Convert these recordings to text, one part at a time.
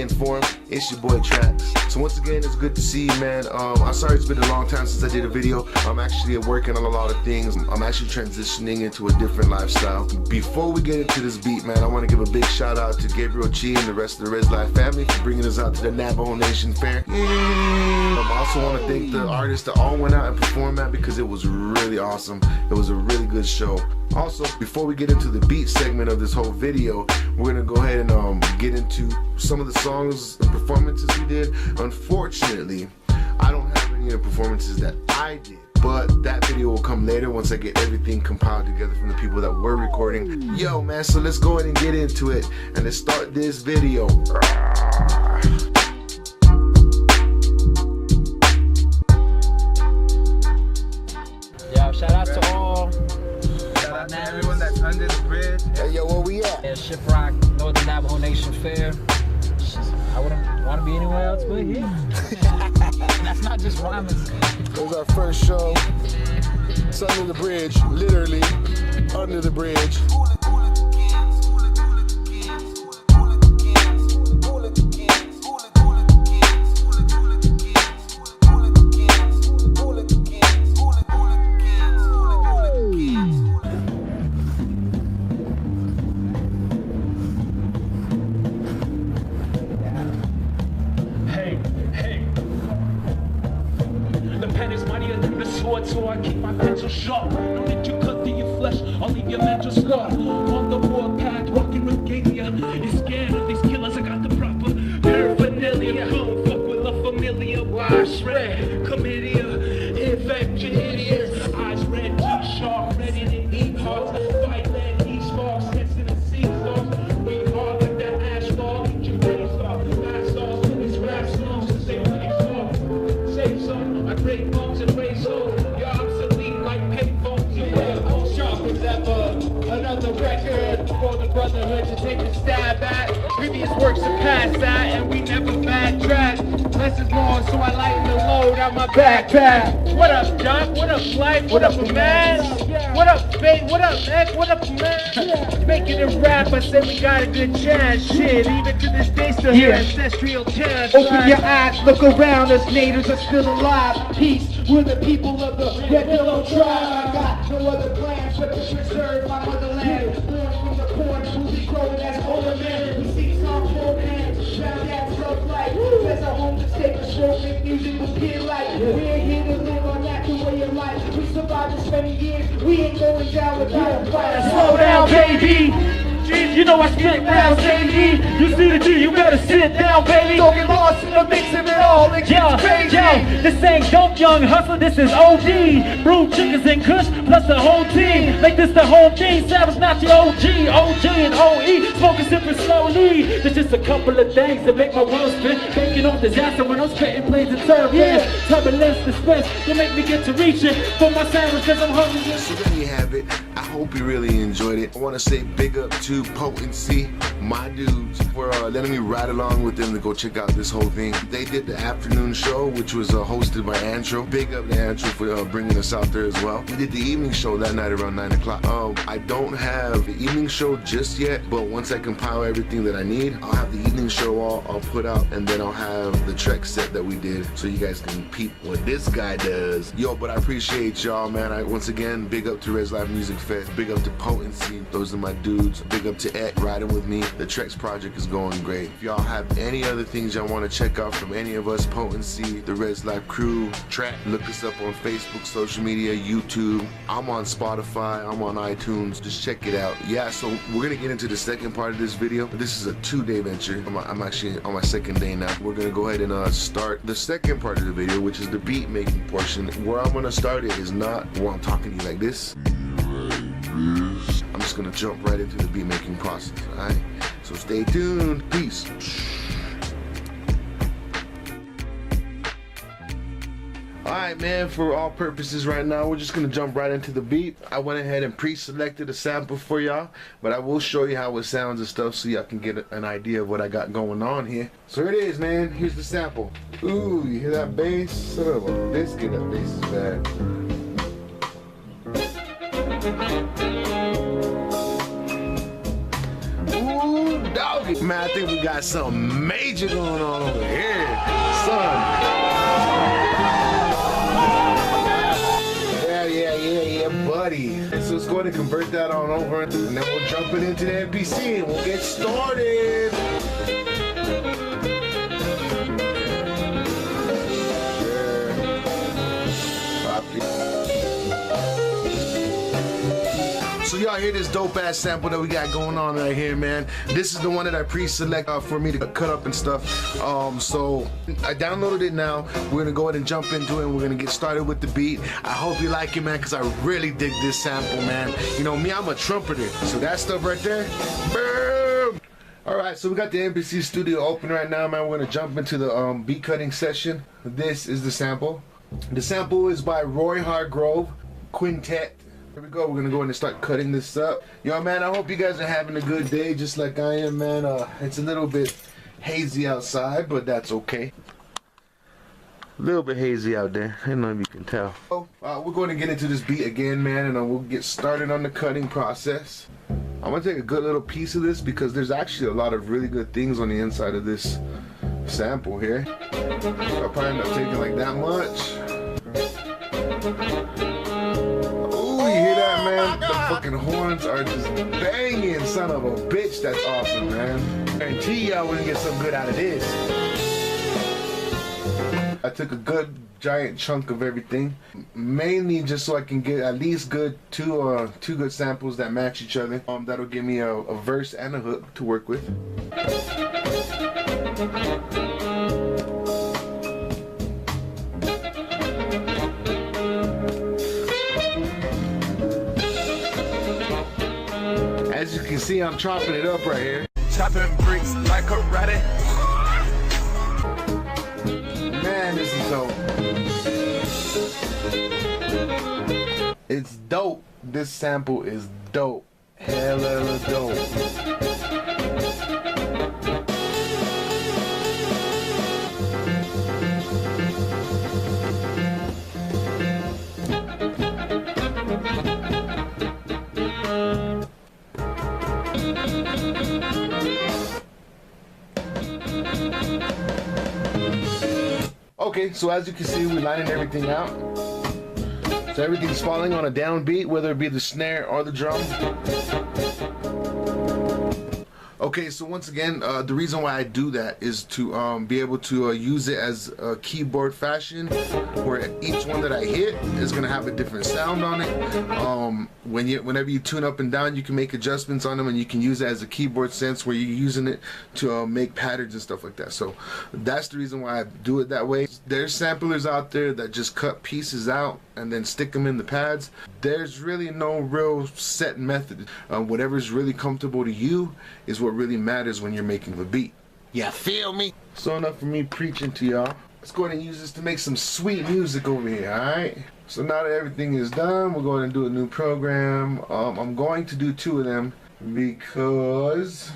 informed. It's your boy Trax. So once again, it's good to see you, man. I'm sorry it's been a long time since I did a video. I'm actually working on a lot of things. I'm actually transitioning into a different lifestyle. Before we get into this beat, man, I want to give a big shout out to Gabriel Chi and the rest of the Res Life family for bringing us out to the Navajo Nation Fair. I also want to thank the artists that all went out and performed at, because it was really awesome. It was a really good show. Also, before we get into the beat segment of this whole video, we're gonna go ahead and get into some of the songs and performances we did. Unfortunately, I don't have any of the performances that I did, but that video will come later once I get everything compiled together from the people that were recording. Yo, man, so let's go ahead and get into it, and let's start this video. Yo, shout out to all. Everyone that's under the bridge. Hey, yo, where we at? Yeah, Shiprock, Northern Navajo Nation Fair. I wouldn't want to be anywhere else but here. That's not just rhyming. It was our first show. It's under the bridge, literally under the bridge. So I keep my pencil sharp. Don't let you cut through your flesh, I'll leave your mental scar. On the warpath, rocking regalia. You're scared of these killers, I got the proper paraphernalia. Don't fuck with La Familia, why shred? Chlamydia, infect your idiots. Eyes red, too sharp, ready to eat hearts. Fight land, eat sparks, heads in the sea stars. We hard like that asphalt, eat your brain start. Fast sauce, in these rap songs, to say what you saw. Say something, I break bones and raise hoes. Another record for the brotherhood to take a stab at. Previous works are past that, and we never backtrack. Less is more, so I lighten the load out my backpack. What up, Doc? What up, Life? What up, man? What up, Fate? What up, Nick? What up, man? Making it rap, I say we got a good chance. Shit, even to this day, still hear ancestral chants. Open your eyes, look around us, natives are still alive. Peace, we're the people of the Red Willow tribe. I got no other plans but to preserve my motherland. Born from the corn, we'll be growing as older men. We seek some full hands, found that rough life. There's a home to take a stroke, make music with peer light. We're here to live our natural way of life. We survived this many years, we ain't going down without a fight. Slow down, baby. You know I spit round, baby. You see the G, you better sit down, baby. Don't get lost in the mix of it all, it gets crazy. Yo, this ain't dope, young hustler, this is OD. Brewed chickens and kush, plus the whole team. Make this the whole thing, Savage, not the OG. OG and OE, smoking, sipping slowly. There's just a couple of things that make my world spin. Baking on disaster when I'm spitting plays and serve. Yeah, turbulence, dispense, you make me get to reaching for my sandwich cause I'm hungry. So there you have it. I hope you really enjoyed it. I want to say big up to PO10CEE, my dudes, for letting me ride along with them to go check out this whole thing. They did the afternoon show, which was hosted by Antro. Big up to Antro for bringing us out there as well. We did the evening show that night around 9 o'clock. I don't have the evening show just yet, but once I compile everything that I need, I'll have the evening show I'll put out, and then I'll have the track set that we did so you guys can peep what this guy does. Yo, but I appreciate y'all, man. Once again, big up to Res Life Music Fest. Big up to PO10CEE. Those are my dudes. Big up to Ed riding with me. The Trex project is going great. If y'all have any other things y'all want to check out from any of us, PO10CEE, the Res Life crew, Track, look us up on Facebook, social media, YouTube. I'm on Spotify. I'm on iTunes. Just check it out. Yeah, so we're gonna get into the second part of this video. This is a 2-day venture. I'm actually on my second day now. We're gonna go ahead and start the second part of the video, which is the beat making portion. Where I'm gonna start it is not where I'm talking to you like this. I'm just gonna jump right into the beat making process, alright? So stay tuned. Peace. Alright, man, for all purposes right now, we're just gonna jump right into the beat. I went ahead and pre-selected a sample for y'all, but I will show you how it sounds and stuff so y'all can get an idea of what I got going on here. So here it is, man. Here's the sample. Ooh, you hear that bass? Son of a biscuit, that bass is bad. Ooh, doggy. Man, I think we got something major going on over here, son. Yeah, buddy. So let's go ahead and convert that on over, and then we'll jump it into the MPC and we'll get started. So y'all hear this dope ass sample that we got going on right here, man. This is the one that I pre-select for me to cut up and stuff. So I downloaded it now. We're gonna go ahead and jump into it and we're gonna get started with the beat. I hope you like it, man, because I really dig this sample, man. You know me, I'm a trumpeter. So that stuff right there, boom! Alright, so we got the MPC studio open right now, man. We're gonna jump into the beat cutting session. This is the sample. The sample is by Roy Hargrove Quintet. Here we go. We're gonna go in and start cutting this up. Yo, man, I hope you guys are having a good day, just like I am, man. It's a little bit hazy outside, but that's okay. A little bit hazy out there. I don't know if you can tell. We're going to get into this beat again, man, and we'll get started on the cutting process. I'm gonna take a good little piece of this because there's actually a lot of really good things on the inside of this sample here. I'll probably end up taking like that much. You hear that, man? The fucking horns are just banging, son of a bitch. That's awesome, man. I guarantee y'all we're gonna get some good out of this. I took a good giant chunk of everything, mainly just so I can get at least two good samples that match each other. That'll give me a verse and a hook to work with. As you can see, I'm chopping it up right here. Chopping bricks like a karate. Man, this is dope. It's dope. This sample is dope. Hella dope. Okay, so as you can see, we're lining everything out. So everything's falling on a downbeat, whether it be the snare or the drum. Okay, so once again, the reason why I do that is to be able to use it as a keyboard fashion, where each one that I hit is gonna have a different sound on it. Whenever you tune up and down, you can make adjustments on them, and you can use it as a keyboard sense where you're using it to make patterns and stuff like that. So that's the reason why I do it that way. There's samplers out there that just cut pieces out and then stick them in the pads. There's really no real set method. Whatever's really comfortable to you is what really matters when you're making the beat. Yeah, feel me? So enough for me preaching to y'all. Let's go ahead and use this to make some sweet music over here, alright? So now that everything is done, we're going to do a new program. I'm going to do 2 of them because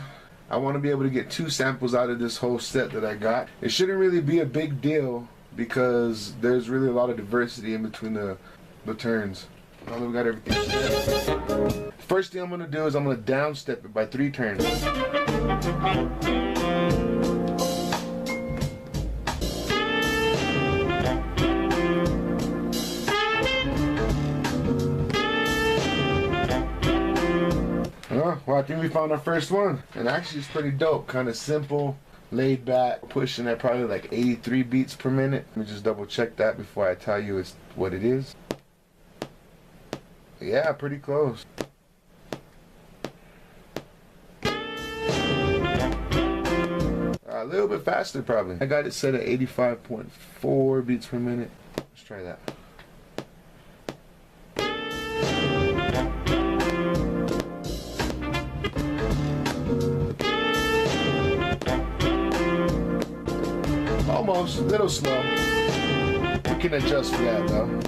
I want to be able to get 2 samples out of this whole set that I got. It shouldn't really be a big deal because there's really a lot of diversity in between the turns. Now that we got everything set. First thing I'm going to do is I'm going to downstep it by 3 turns. Well, I think we found our first one, and actually it's pretty dope. Kind of simple, laid back, pushing at probably like 83 beats per minute. Let me just double check that before I tell you it's what it is. Yeah, pretty close. A little bit faster probably. I got it set at 85.4 beats per minute. Let's try that. Almost, a little slow. We can adjust for that though.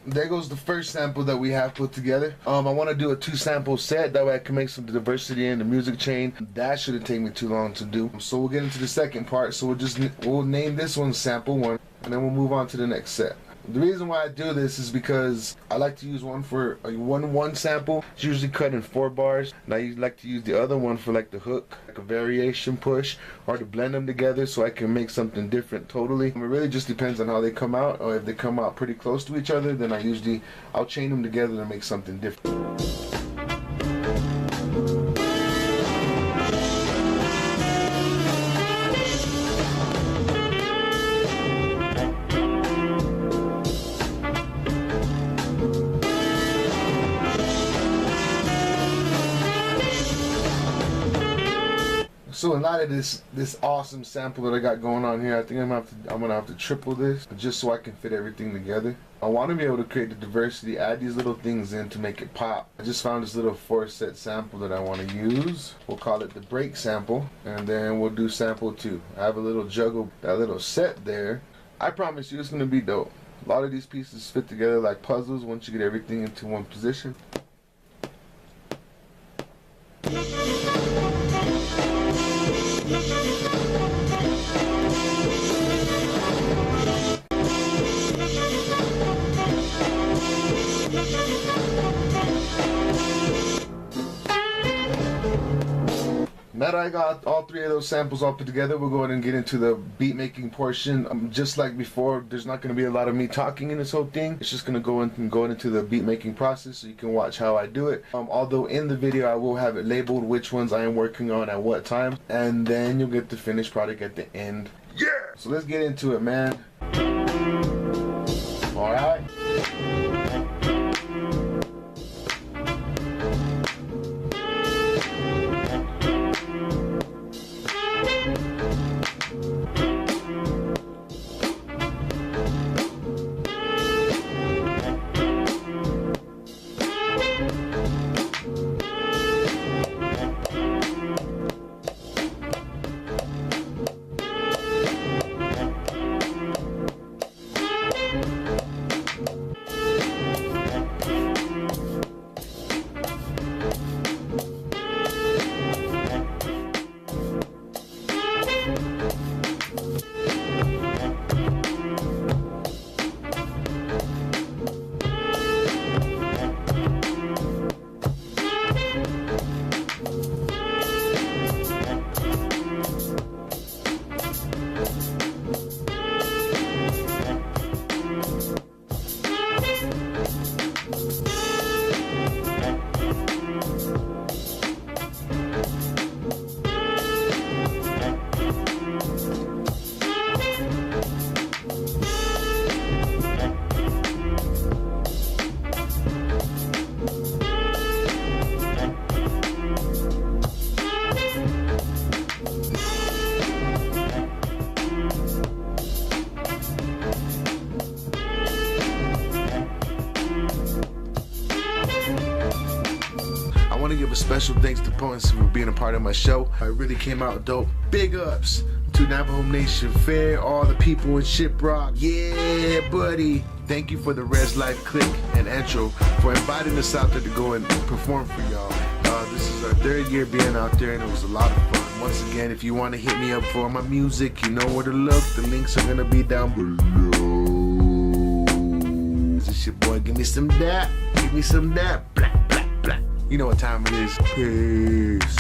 There goes the first sample that we have put together. I want to do a 2 sample set, that way I can make some diversity in the music chain. That shouldn't take me too long to do. So we'll get into the second part. So we'll name this one sample 1, and then we'll move on to the next set. The reason why I do this is because I like to use one for one sample. It's usually cut in 4 bars, and I like to use the other one for like the hook, like a variation push, or to blend them together so I can make something different totally. It really just depends on how they come out, or if they come out pretty close to each other, then I'll chain them together to make something different. So in light of this awesome sample that I got going on here, I think I'm gonna have to triple this just so I can fit everything together. I want to be able to create the diversity, add these little things in to make it pop. I just found this little 4-set sample that I want to use. We'll call it the break sample, and then we'll do sample 2. I have a little juggle, that little set there. I promise you it's gonna be dope. A lot of these pieces fit together like puzzles once you get everything into one position. Now that I got all 3 of those samples all put together, we'll go ahead and get into the beat making portion. Just like before, there's not going to be a lot of me talking in this whole thing. It's just going to go into the beat making process so you can watch how I do it. Although in the video I will have it labeled which ones I am working on at what time, and then you'll get the finished product at the end. Yeah! So let's get into it, man. Alright. I want to give a special thanks to PO10CEE for being a part of my show. It really came out dope. Big ups to Navajo Nation Fair, all the people in Shiprock. Yeah, buddy. Thank you for the Res Life Click and intro for inviting us out there to go and perform for y'all. This is our 3rd year being out there, and it was a lot of fun. Once again, if you want to hit me up for my music, you know where to look. The links are going to be down below. This is your boy. Give me some that. Give me some that. Blah, blah, blah. You know what time it is. Peace.